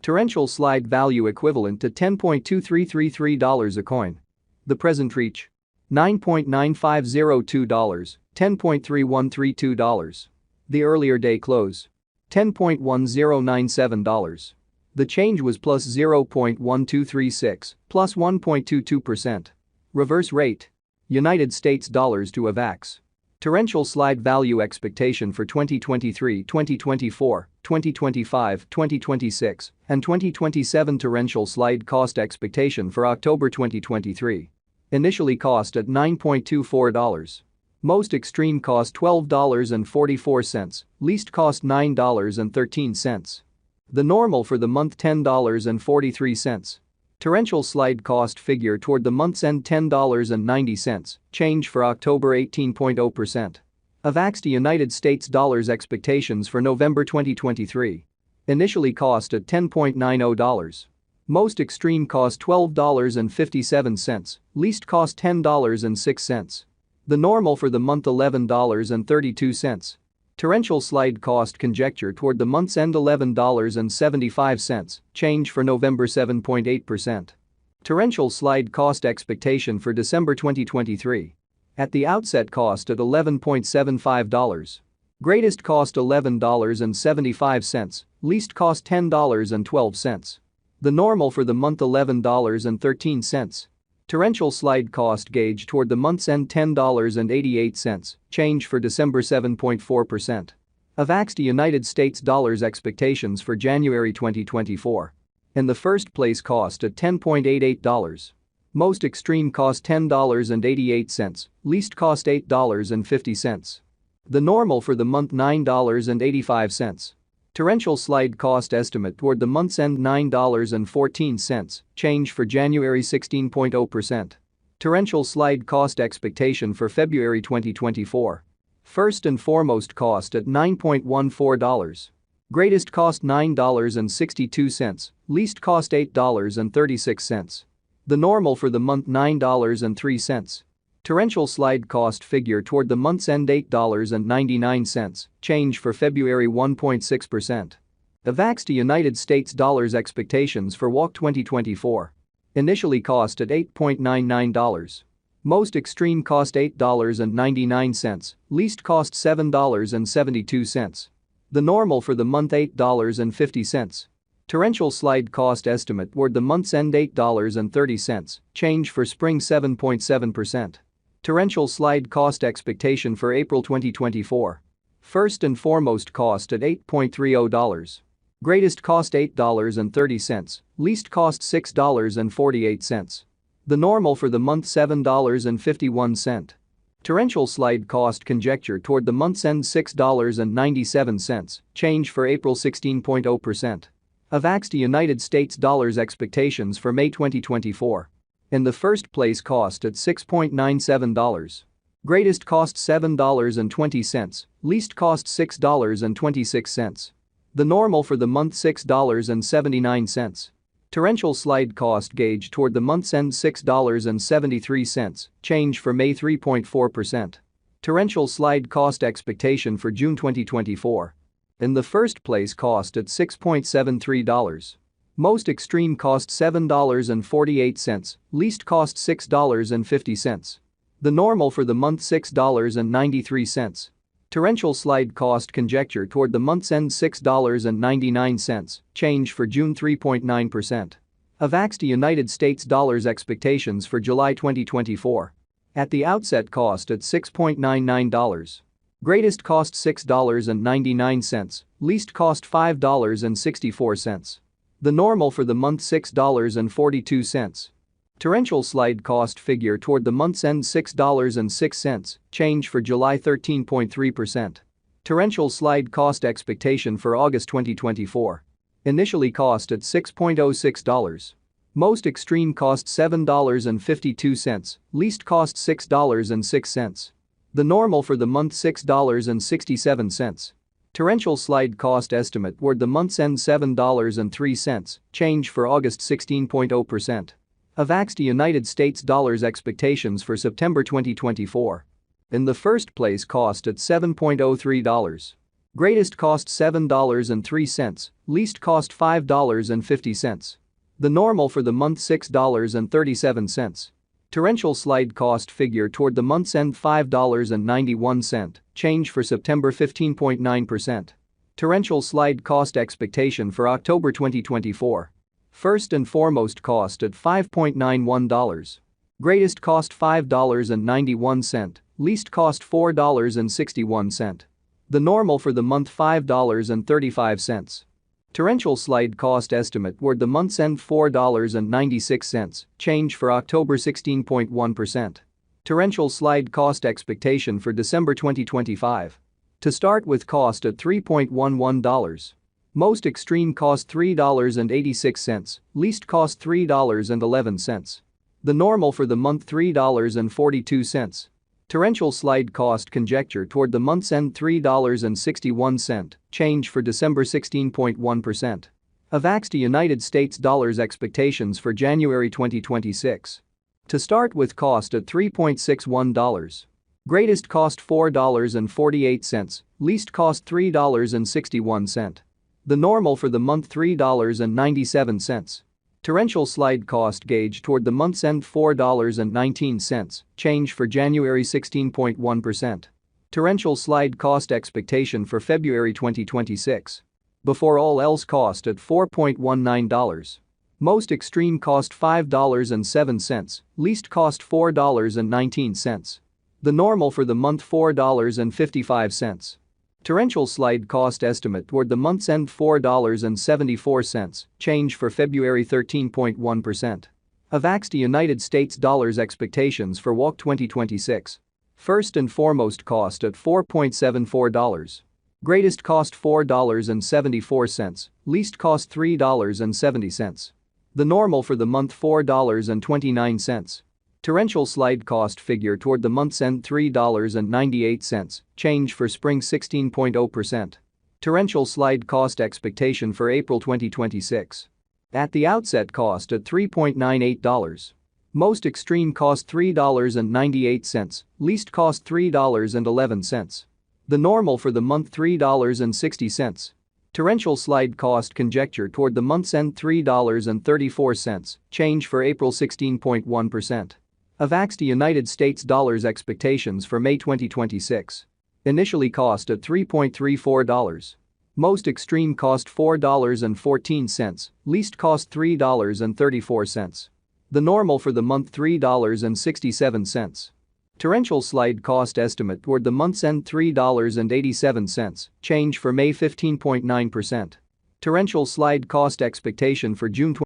Torrential slide value equivalent to $10.2333 a coin. The present reach: $9.9502, $10.3132. The earlier day close: $10.1097. The change was plus 0.1236, plus 1.22%. Reverse rate: United States dollars to Avax. Torrential slide value expectation for 2023, 2024, 2025, 2026, and 2027. Torrential slide cost expectation for October 2023. Initially cost at $9.24. Most extreme cost $12.44, least cost $9.13. The normal for the month $10.43. Torrential slide cost figure toward the month's end $10.90, change for October 18.0%. Avax to United States dollars expectations for November 2023. Initially cost at $10.90. Most extreme cost $12.57, least cost $10.06. The normal for the month $11.32. Torrential slide cost conjecture toward the month's end $11.75, change for November 7.8%. Torrential slide cost expectation for December 2023. At the outset cost at $11.75. Greatest cost $11.75, least cost $10.12. The normal for the month $11.13. Torrential slide cost gauge toward the month's end $10.88, change for December 7.4%. Avax to United States dollars expectations for January 2024. In the first place cost at $10.88. Most extreme cost $10.88, least cost $8.50. The normal for the month $9.85. Torrential slide cost estimate toward the month's end $9.14, change for January 16.0%. Torrential slide cost expectation for February 2024. First and foremost cost at $9.14. Greatest cost $9.62, least cost $8.36. The normal for the month $9.03. Torrential slide cost figure toward the month's end $8.99, change for February 1.6%. Avax to United States dollars expectations for WAC 2024. Initially cost at $8.99. Most extreme cost $8.99, least cost $7.72. The normal for the month $8.50. Torrential slide cost estimate toward the month's end $8.30, change for spring 7.7%. Torrential slide cost expectation for April 2024. First and foremost cost at $8.30. Greatest cost $8.30, least cost $6.48. The normal for the month $7.51. Torrential slide cost conjecture toward the month's end $6.97, change for April 16.0%. Avax to United States dollars expectations for May 2024. In the first place cost at $6.97. Greatest cost $7.20, least cost $6.26. The normal for the month $6.79. Torrential slide cost gauge toward the month's end $6.73, change for May 3.4%. Torrential slide cost expectation for June 2024. In the first place cost at $6.73. Most extreme cost $7.48, least cost $6.50. The normal for the month $6.93. Torrential slide cost conjecture toward the month's end $6.99, change for June 3.9%. Avax to United States dollars expectations for July 2024. At the outset cost at $6.99. Greatest cost $6.99, least cost $5.64. The normal for the month $6.42. Torrential slide cost figure toward the month's end $6.06, change for July 13.3%. Torrential slide cost expectation for August 2024. Initially cost at $6.06. Most extreme cost $7.52, least cost $6.06. The normal for the month $6.67. Torrential slide cost estimate toward the month's end $7.03, change for August 16.0%. Avax to United States dollars expectations for September 2024. In the first place cost at $7.03. Greatest cost $7.03, least cost $5.50. The normal for the month $6.37. Torrential slide cost figure toward the month's end $5.91, change for September 15.9%. Torrential slide cost expectation for October 2024. First and foremost cost at $5.91. Greatest cost $5.91, least cost $4.61. The normal for the month $5.35. Torrential slide cost estimate toward the month's end $4.96, change for October 16.1%. Torrential slide cost expectation for December 2025. To start with cost at $3.11. Most extreme cost $3.86, least cost $3.11. The normal for the month $3.42. Torrential slide cost conjecture toward the month's end $3.61, change for December 16.1%. Avax to United States dollars expectations for January 2026. To start with cost at $3.61. Greatest cost $4.48, least cost $3.61. The normal for the month $3.97. Torrential slide cost gauge toward the month's end $4.19, change for January 16.1%. Torrential slide cost expectation for February 2026. Before all else cost at $4.19. Most extreme cost $5.07, least cost $4.19. The normal for the month $4.55. Torrential slide cost estimate toward the month's end $4.74, change for February 13.1%. Avax to United States dollars expectations for WOC 2026. First and foremost cost at $4.74. Greatest cost $4.74, least cost $3.70. The normal for the month $4.29. Torrential slide cost figure toward the month's end $3.98, change for spring 16.0%. Torrential slide cost expectation for April 2026. At the outset cost at $3.98. Most extreme cost $3.98, least cost $3.11. The normal for the month $3.60. Torrential slide cost conjecture toward the month's end $3.34, change for April 16.1%. Avax to United States dollars expectations for May 2026. Initially cost at $3.34. Most extreme cost $4.14, least cost $3.34. The normal for the month $3.67. Torrential slide cost estimate toward the month's end $3.87, change for May 15.9%. Torrential slide cost expectation for June